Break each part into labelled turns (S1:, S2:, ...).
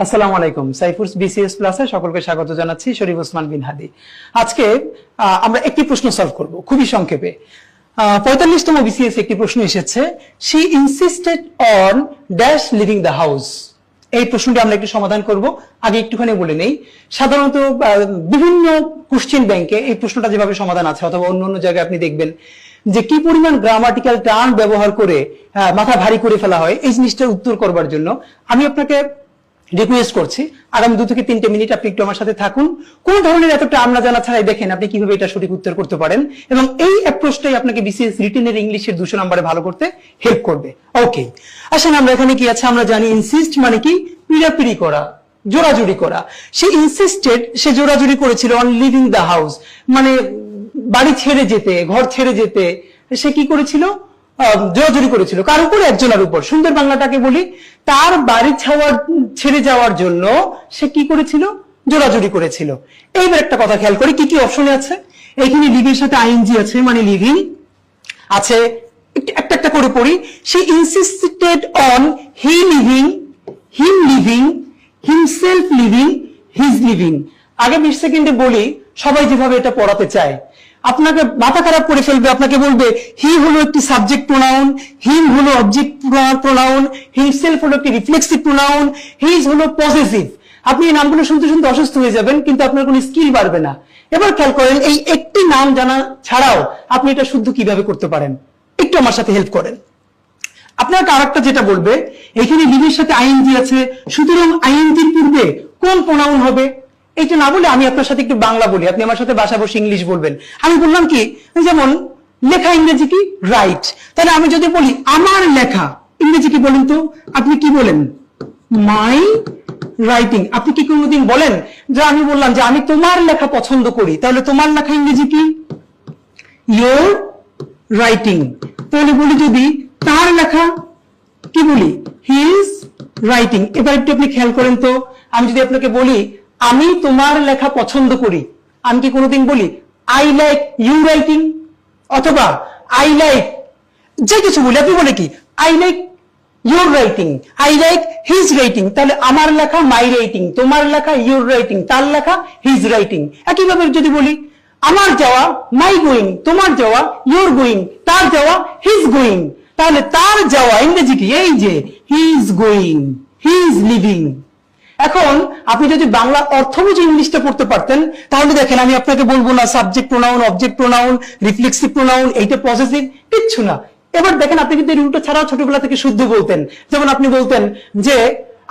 S1: আসসালামু আলাইকুম। সাইফুরস বিসিএস প্লাসে সকলকে স্বাগত জানাচ্ছি। শরীফ ওসমান বিন হাদি। আজকে আমরা একটি প্রশ্ন সলভ করব খুবই সংক্ষেপে। 45তম বিসিএস একটি প্রশ্ন এসেছে, she insisted on dash living the house. এই প্রশ্নটি আমরা একটু সমাধান করব। আগে একটুখানি বলে নেই, সাধারণত বিভিন্ন কোশ্চেন ব্যাংকে এই প্রশ্নটা যেভাবে সমাধান আছে অথবা অন্য অন্য জায়গায় আপনি দেখবেন যে কি পরিমাণ গ্রামাটিক্যাল টার্ম ব্যবহার করে মাথা ভারী করে ফেলা হয় এই জিনিসটার উত্তর করবার জন্য আমি আপনাকে রিকোয়েস্ট করছি আগামী 2 থেকে 3 মিনিট আপনি একটু আমার সাথে থাকুন। কোন ধরনের এত টার্ম না জানা ছাড়াই দেখেন আপনি কিভাবে এটা সঠিক উত্তর করতে পারেন, এবং এই অ্যাপ্রোচটাই আপনাকে বিসিএস রিটেনের ইংলিশের 200 নম্বরে ভালো করতে হেল্প করবে। ওকে, আসেন আমরা এখানে কি আছে আমরা জানি। ইনসিস্ট মানে কি? পিড়াপিড়ি করা, জোরাজুরি করা। সে ইনসিস্টেড, সে জোরাজুরি করেছিল অন লিভিং দ্য হাউস, মানে বাড়ি ছেড়ে যেতে, ঘর ছেড়ে যেতে সে কি করেছিল? জোরাজুরি করেছিল। কার উপর? একজনের উপর। সুন্দর বাংলাটাকে বলি, তার বাড়ি ছেড়ে যাওয়ার জন্য সে কি করেছিল? জোরাজুরি করেছিল। এইবার একটা কথা খেয়াল করি কি কি অপশনে আছে। এখানে লিভিং এর সাথে আইএনজি আছে, মানে লিভিং আছে। একটা একটা করে পড়ি। সে insisted on he living, him living, himself living, his living. আগে 20 সেকেন্ডে বলি, সবাই যেভাবে এটা পড়াতে চায় আপনাকে মাথা খারাপ করে ফেলবে। আপনাকে বলবে হি হলো একটি সাবজেক্ট প্রোনাউন, হিম হলো অবজেক্ট প্রোনাউন, হিমসেলফ হলো একটি রিফ্লেক্সিভ প্রোনাউন, হিজ হলো পজেসিভ। আপনি এই নামগুলো শুনতে শুনতে অসুস্থ হয়ে যাবেন, কিন্তু আপনার কোনো স্কিল বাড়বে না। এবার খেয়াল করেন, এই একটি নাম জানা ছাড়াও আপনি এটা শুদ্ধ কিভাবে করতে পারেন, একটু আমার সাথে হেল্প করেন। আপনার আরেকটা যেটা বলবে, এখানে লিভিং এর সাথে আইএনজি আছে, সুতরাং আইএনজির পূর্বে কোন প্রোনাউন হবে? এইটা না বলে আমি আপনার সাথে একটু বাংলা বলি, আপনি আমার সাথে বাসা বসে ইংলিশ বলবেন। আমি বললাম কি, যেমন লেখা ইংরেজি কি? রাইট। তাহলে আমি যদি বলি আমার লেখা, ইংরেজি কি বলেন তো? আপনি কি বলেন? মাই রাইটিং। আপনি কি কোনোদিন বলেন যে আমি বললাম যে আমি তোমার লেখা পছন্দ করি, তাহলে তোমার লেখা ইংরেজি কি? Your writing. তাহলে বলি যদি তার লেখা, কি বলি? His writing. এবার একটু আপনি খেয়াল করেন তো, আমি যদি আপনাকে বলি আমি তোমার লেখা পছন্দ করি, আমি কি কোনোদিন বলি আই লাইক ইউ রাইটিং? অথবা আই লাইক যে কিছু বলি, আপনি বলে কি I like your writing, I like his writing. তাহলে আমার লেখা মাই রাইটিং, তোমার লেখা ইউর রাইটিং, তার লেখা হিজ রাইটিং। একইভাবে যদি বলি আমার যাওয়া মাই গোয়িং, তোমার যাওয়া ইউর গোয়িং, তার যাওয়া হিজ গোয়িং। তাহলে তার যাওয়া ইংরেজি কি? এই যে he is going, he is living. এখন আপনি যদি বাংলা অর্থ বুঝে ইংলিশটা পড়তে পারতেন, তাহলে দেখেন আমি আপনাকে বলবো না subject pronoun, object pronoun, reflexive pronoun, এইটা পজেসিভ, কিচ্ছু না। এবার দেখেন আপনি কিন্তু এই রুলটা ছাড়াও ছোটবেলা থেকে শুদ্ধ বলতেন। যেমন আপনি বলতেন যে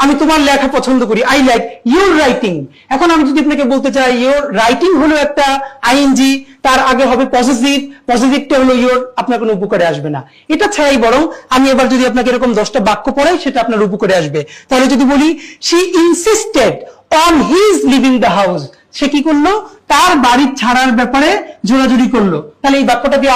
S1: আমি তোমার লেখা পছন্দ করি, আই লাইক ইউর রাইটিং। এখন আমি যদি আপনাকে বলতে চাই ইউর রাইটিং হলো একটা আইএনজি, তার আগে হবে পজেসিভ, পজেসিভটা হলো ইউর, আপনার কোনো উপকারে আসবে না। এটা ছাড়াই বরং আমি এবার যদি আপনাকে এরকম 10টা বাক্য পড়াই, সেটা আপনার উপকারে আসবে। তাহলে যদি বলি she insisted on his living the house, সে কি করলো? তার বাড়ি ছাড়ার ব্যাপারে জোরাজুরি করলো। তাহলে এই বাক্যটা দিয়ে